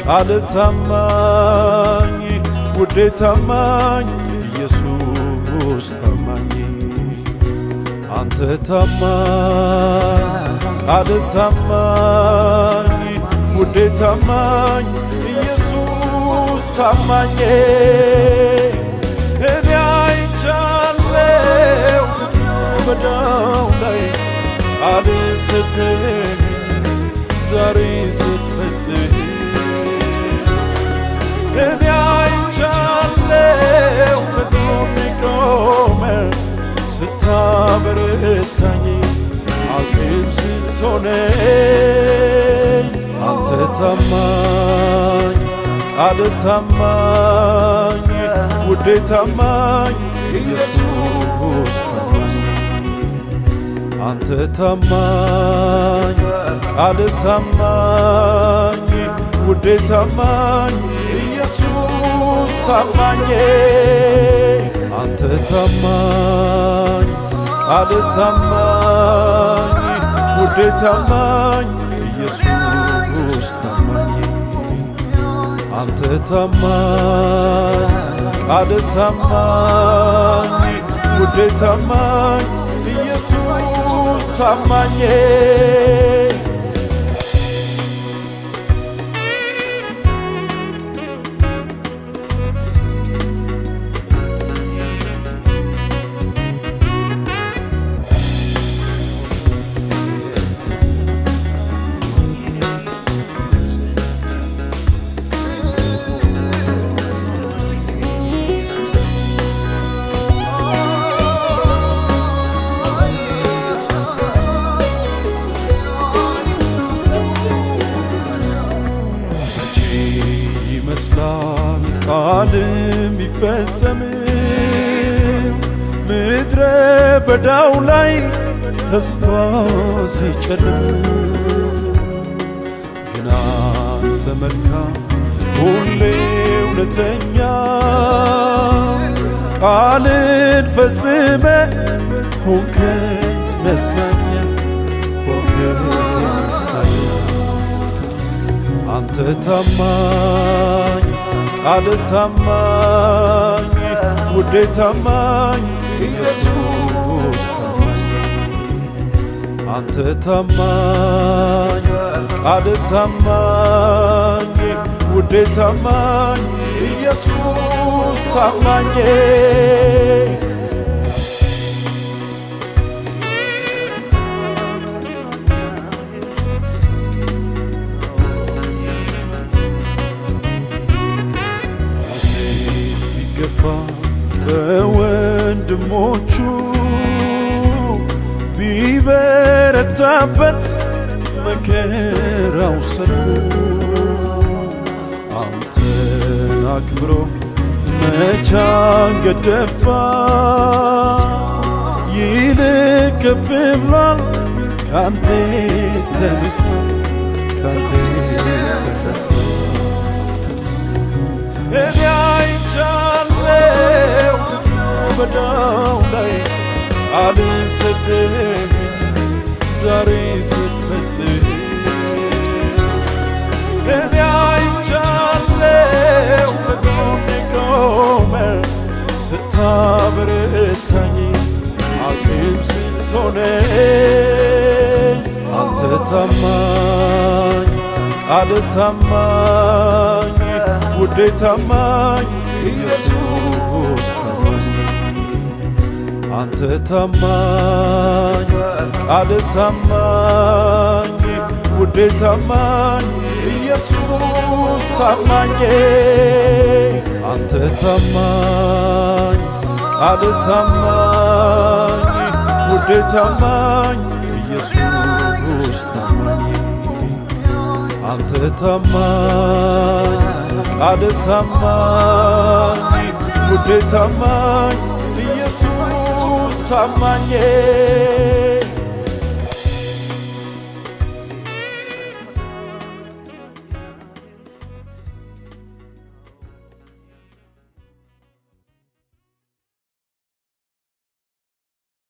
ቃል ታማኝ ውዴ ታማኝ ኢየሱስ ታማኝ አንተ ታማኝ ቃል ታማኝ ውዴ ታማኝ ኢየሱስ ታማኝ እኔ አይቻለሁ በዳው ላይ ቃል ስትገኝ ዛሬ ስትፈጽም እኔ አይቻለሁ ከጎኔ ቆመህ ስታበረታኝ አቅም ስትሆነኝ አንተ ታማኝ ቃል ታማኝ ውዴ ታማኝ ኢየሱስ ታማኝ አንተ ታማኝ ቃል ታማኝ ውዴ ታማኝ ኢየሱስ ታማኝ አንተ ታማኝ ቃል ታማኝ ውዴ ታማኝ ኢየሱስ ታማኝ አንተ ታማኝ ቃል ታማኝ ውዴ ታማኝ ኢየሱስ ታማኝ ይመስላል ቃል የሚፈጸም ምድረ በዳው ላይ ተስፋ ሲጨልም ግን አንተ መልካም ሁሌ እውነተኛ ቃልን ፈጽመ ሆንከኝ መጽናኛ አንተ ታማኝ ቃል ታማኝ ውዴ ታማኝ ኢየሱስ አንተ ታማኝ ቃል ታማኝ ውዴ ታማኝ ኢየሱስ ታማኝ በወንድሞቹ ቢበረታበት መከራው ሰልፉ አንተን አክብሮ መቼ አንገት ደፋ ይልቅ ከፍ ብሏል ካንተ ተነሳ ካንተ ተነሳ እኔ አይቻለሁ በዳው ላይ ቃል ስትገኝ ዛሬ ስትፈጽም እኔ አይቻለሁ ከጎኔ ቆመህ ስታበረታኝ አቅም ስትሆነኝ አንተ ታማኝ ቃል ታማኝ ውዴ ታማኝ ኢየሱስ አንተ ታማኝ ቃል ታማኝ ውዴ ታማኝ ኢየሱስ ታማኝ አንተ ታማኝ ቃል ታማኝ ውዴ ታማኝ ኢየሱስ ታማኝ አንተ ታማኝ ቃል ታማኝ ውዴ ታማኝ ኢየሱስ ታማኝ